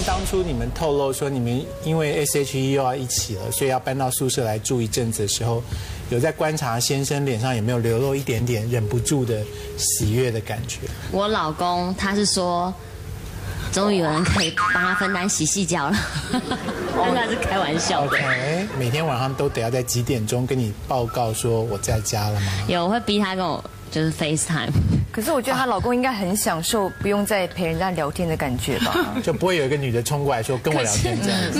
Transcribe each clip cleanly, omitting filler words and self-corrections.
当初你们透露说你们因为 SHE 又要一起了，所以要搬到宿舍来住一阵子的时候，有在观察先生脸上有没有流露一点点忍不住的喜悦的感觉？我老公他是说，终于有人可以帮他分担洗洗脚了，但他是开玩笑的。OK， 每天晚上都得要在几点钟跟你报告说我在家了吗？有，我会逼他跟我就是 FaceTime。可是我觉得她老公应该很享受不用再陪人家聊天的感觉吧？就不会有一个女的冲过来说跟我聊天这样子。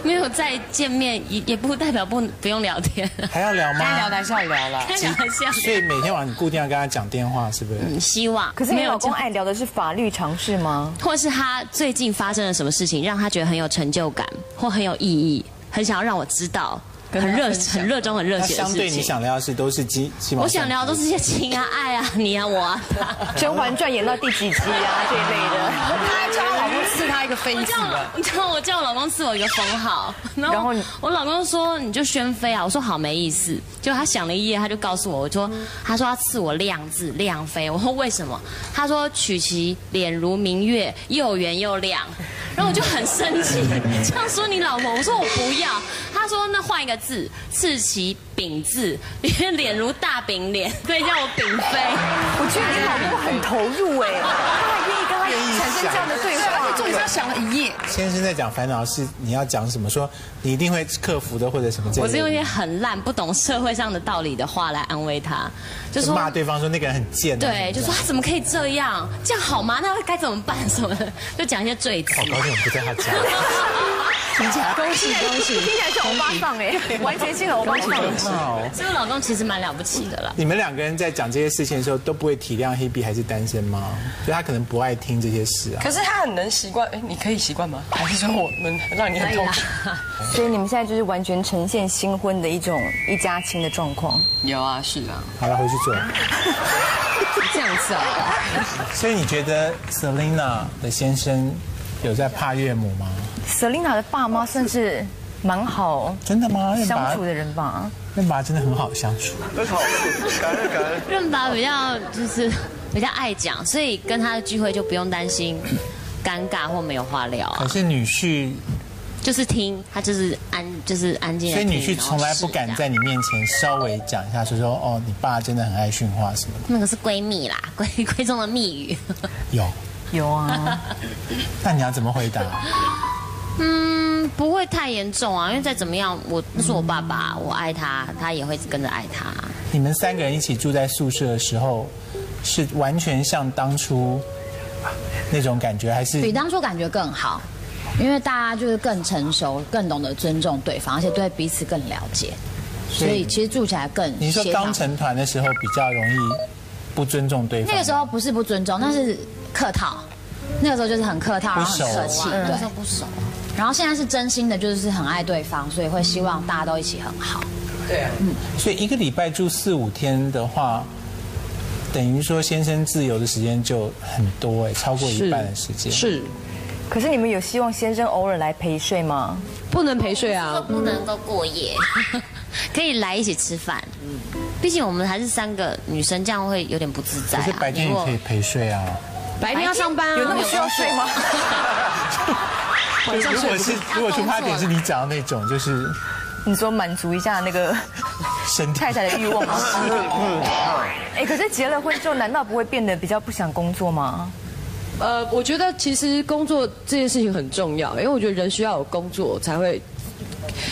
没有再见面，也不代表不用聊天。还要聊吗？该聊的还是要聊啦。该聊还是要聊。所以每天晚上你固定要跟他讲电话，是不是？希望。可是你老公爱聊的是法律常识吗？或是他最近发生了什么事情，让他觉得很有成就感，或很有意义，很想要让我知道。很热衷、很热血的事情。相对你想聊的事都是鸡毛。我想聊的都是些情啊、爱啊、你啊、我啊。《甄嬛传》演到第几集啊这一类的。她还叫她老公赐她一个妃子了。你知道我叫我老公赐我一个封号，然后我老公说你就宣妃啊，我说好没意思。就他想了一夜，他就告诉我，他说要赐我亮字亮妃，我说为什么？他说取其脸如明月，又圆又亮。然后我就很生气，这样说你老婆，我说我不要。他说那换一个字，赐其饼字，因为脸如大饼脸，所以叫我饼妃。我觉得你老公很投入哎，他还愿意跟他产生这样的对话。重点是他想了一夜。先生在讲烦恼是你要讲什么，说你一定会克服的，或者什么这类的。我是用一些很烂、不懂社会上的道理的话来安慰他，就说骂对方说那个人很贱。对，就说他怎么可以这样？这样好吗？那该怎么办？什么的，就讲一些赘词。好高兴我不在他家。听起来恭喜，听起来是欧巴桑哎，完全性的欧巴桑。所以我老公其实蛮了不起的啦。你们两个人在讲这些事情的时候，都不会体谅 Hebe 还是单身吗？所以他可能不爱听这些事啊。可是他很能习惯，哎，你可以习惯吗？还是说我们让你很痛苦？所以你们现在就是完全呈现新婚的一种一家亲的状况。有啊，是啊。好了，回去做。这样子啊。所以你觉得 Selina 的先生有在怕岳母吗？ Selina 的爸妈算是蛮好，真的吗？相处的人吧。任爸真的很好相处，很好，感恩。任爸比较爱讲，所以跟他的聚会就不用担心尴尬或没有话聊啊。可是女婿就是听他就是安静，所以女婿从来不敢在你面前稍微讲一下，说哦，你爸真的很爱训话什么的。那个是闺蜜啦，闺中的蜜语。有啊。那你要怎么回答？不会太严重啊，因为再怎么样，那是我爸爸，我爱他，他也会跟着爱他。你们三个人一起住在宿舍的时候，是完全像当初那种感觉，还是比当初感觉更好？因为大家就是更成熟，更懂得尊重对方，而且对彼此更了解，所以其实住起来更。你说刚成团的时候比较容易不尊重对方？那个时候不是不尊重，那是客套。那个时候就是很客套，然后很客气，对，那时候不熟。然后现在是真心的，就是很爱对方，所以会希望大家都一起很好。对啊。所以一个礼拜住4、5天的话，等于说先生自由的时间就很多哎，超过一半的时间。是。可是你们有希望先生偶尔来陪睡吗？不能陪睡啊，不能够过夜，可以来一起吃饭。毕竟我们还是3个女生，这样会有点不自在啊。可是白天也可以陪睡啊。白天要上班啊，有那么需要睡吗？如果出发点是你讲的那种，就是你说满足一下那个身体太太的欲望吗？哎，可是结了婚之后，难道不会变得比较不想工作吗？我觉得其实工作这件事情很重要，因为我觉得人需要有工作才会，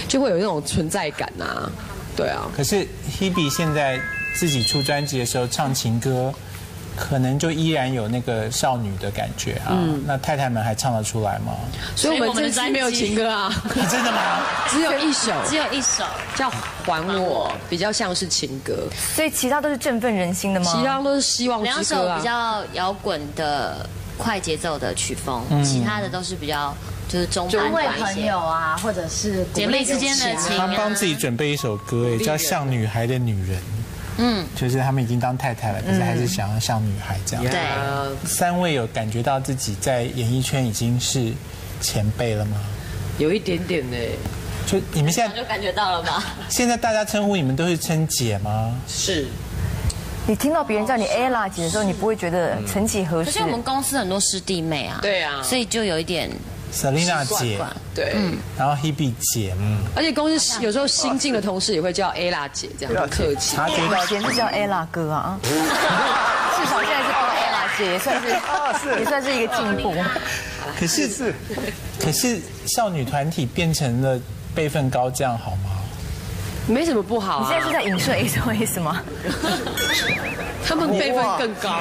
就会有那种存在感啊，对啊。可是 Hebe 现在自己出专辑的时候唱情歌，可能就依然有那个少女的感觉啊。那太太们还唱得出来吗？所以我们这期没有情歌啊。真的吗？只有一首叫《还我》，比较像是情歌。所以其他都是振奋人心的吗？其他都是希望之歌啊。2首比较摇滚的快节奏的曲风，其他的都是比较就是中安朋友啊，或者是姐妹之间的情。他帮自己准备一首歌，叫《像女孩的女人》。就是他们已经当太太了，可是还是想要像女孩这样。对，3位有感觉到自己在演艺圈已经是前辈了吗？有一点点呢。就你们现在就感觉到了吧？现在大家称呼你们都是称姐吗？是。你听到别人叫你 Ella 姐的时候，你不会觉得曾几何时？可是我们公司很多师弟妹啊。对啊。所以就有一点 Selina 姐，对，然后 Hebe 姐，而且公司有时候新进的同事也会叫 Ella 姐，这样很客气。察觉到以前是叫 Ella 哥啊，至少现在是叫 Ella 姐，也算是一个进步。可是少女团体变成了辈分高，这样好吗？没什么不好啊。你现在是在影射 SOS 吗？他们辈分更高。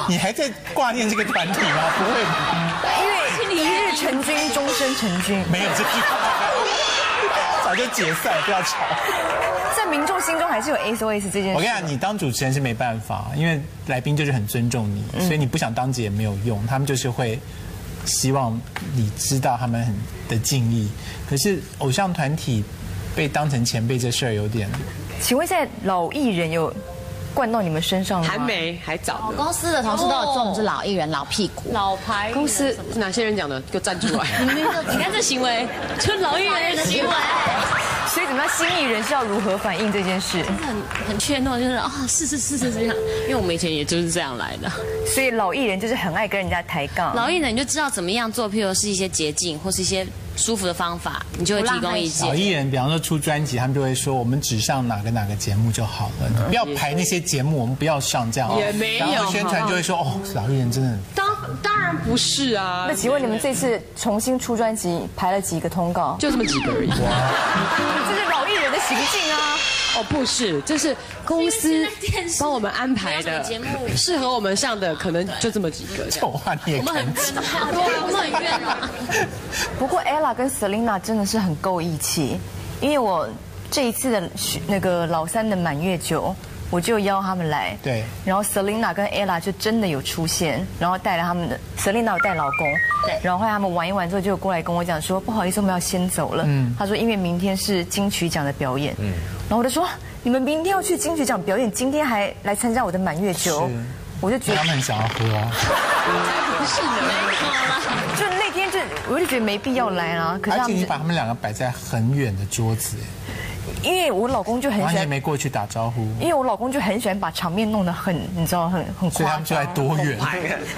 你还在挂念这个团体吗？不会吧？因为一日成军，终身成军。没有这句话，早就解散，不要吵。在民众心中还是有 SOS 这件事。我跟你讲，你当主持人是没办法，因为来宾就是很尊重你，所以你不想当姐也没有用，他们就是会希望你知道他们很的敬意。可是偶像团体被当成前辈这事儿有点。请问现在老艺人有灌到你们身上了吗？还没，还早。公司的同事都有说我们是老艺人、老屁股、老牌公司哪些人讲的？给我站出来！你看这行为，就是老艺人的行为。所以怎么样，新艺人是要如何反应这件事？很怯懦，就是啊，是这样，因为我们以前也就是这样来的。所以老艺人就是很爱跟人家抬杠。老艺人你就知道怎么样做，譬如是一些捷径或是一些舒服的方法，你就会提供意见。老艺人，比方说出专辑，他们就会说我们只上哪个节目就好了，你不要排那些节目，我们不要上这样。也没有。然后宣传就会说哦，老艺人真的很。当然不是啊。那请问你们这次重新出专辑排了几个通告？就这么几个而已。这是老艺人的行径啊。哦，不是，这是公司帮我们安排的节目，适合我们上的可能就这么几个。这种话你也敢讲？我们很冤啊。不过 Ella 跟 Selina 真的是很够义气，因为我这一次的那个老三的满月酒，我就邀他们来。对。然后 Selina 跟 Ella 就真的有出现，然后带了他们的 Selina 有带老公。对。然后后来他们玩一玩之后，就过来跟我讲说，不好意思，我们要先走了。他说因为明天是金曲奖的表演。然后我就说，你们明天要去金曲奖表演，今天还来参加我的满月酒，我就觉得他们很想要喝啊。不是的，就那天我就觉得没必要来啦。可是而且你把他们两个摆在很远的桌子，因为我老公就很喜欢，你也没过去打招呼。因为我老公就很喜欢把场面弄得很，你知道很夸张。所以他们就在多远？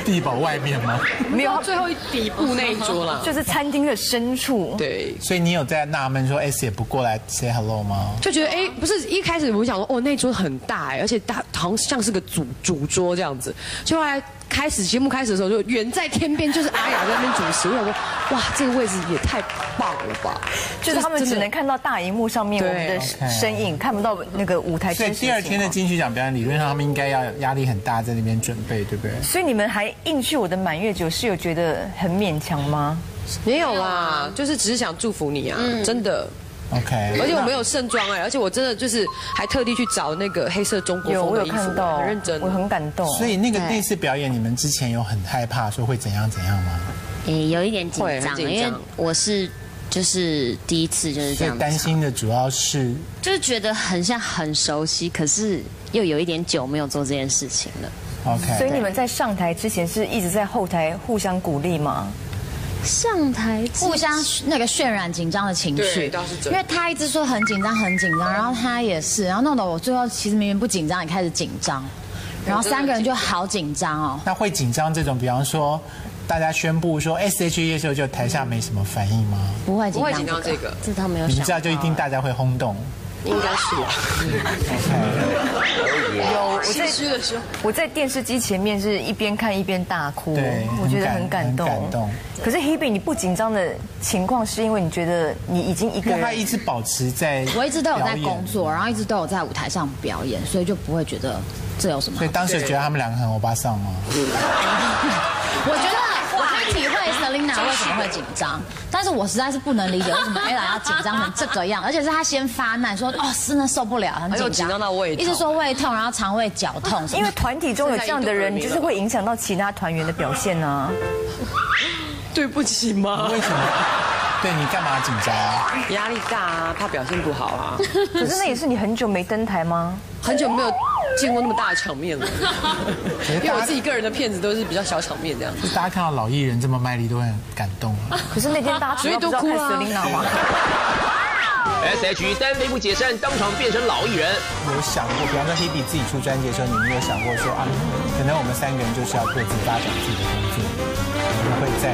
地堡外面吗？没有，最后底部那一桌啦，就是餐厅的深处。对。所以你有在纳闷说 S 也不过来 say hello 吗？就觉得哎，不是一开始我想说哦，那桌很大哎，而且大好像是个主桌这样子，就后来。节目开始的时候，就远在天边，就是阿雅在那边主持。我想说，哇，这个位置也太棒了吧！就是他们只能看到大荧幕上面我们的身影，看不到那个舞台。所以第二天的金曲奖表演，理论上他们应该要压力很大，在那边准备，对不对？所以你们还硬去我的满月酒，是有觉得很勉强吗？没有啦，就是只是想祝福你啊，真的。OK， 而且我没有盛装哎，而且我真的就是还特地去找那个黑色中国风的衣服，很认真，我很感动。所以那次表演，你们之前有很害怕说会怎样吗？有一点紧张，因为我是就是第一次就是这样。担心的主要是就是觉得很熟悉，可是又有一点久没有做这件事情了。OK， 所以你们在上台之前是一直在后台互相鼓励吗？上台互相那个渲染紧张的情绪，倒是真的。因为他一直说很紧张，然后他也是，然后弄得我最后其实明明不紧张，也开始紧张，然后三个人就好紧张哦。那会紧张这种，比方说大家宣布说 SHE 的时候，就台下没什么反应吗？不会紧张这个，这他没有想。你们知道就一定大家会轰动。应该是啊。我在电视机前面是一边看一边大哭，我觉得很感动。可是 Hebe 你不紧张的情况，是因为你觉得你已经一个人，他一直保持在，我一直都有在工作，然后一直都有在舞台上表演，所以就不会觉得这有什么。所以当时觉得他们两个很欧巴桑吗？我觉得我可以体会 Selina 为什么会紧张，但是我实在是不能理解为什么 Ella 要紧张成这个样，而且是她先发难说哦真的受不了，很紧张到胃痛，一直说胃痛，然后肠胃绞痛。因为团体中有这样的人，你就是会影响到其他团员的表现啊。对不起吗？为什么？对你干嘛紧张啊？压力大啊，怕表现不好啊。可是那也是你很久没登台吗？很久没有见过那么大的场面了。因为我自己个人的片子都是比较小场面这样。大家看到老艺人这么卖力，都会很感动啊。可是那天大家主要不知道看 Selina 吗？SHE 单飞不解散，当场变成老艺人。有想过，比方说 Hebe 自己出专辑的时候，你们有想过说啊，可能我们三个人就是要各自发展自己的工作，你们会在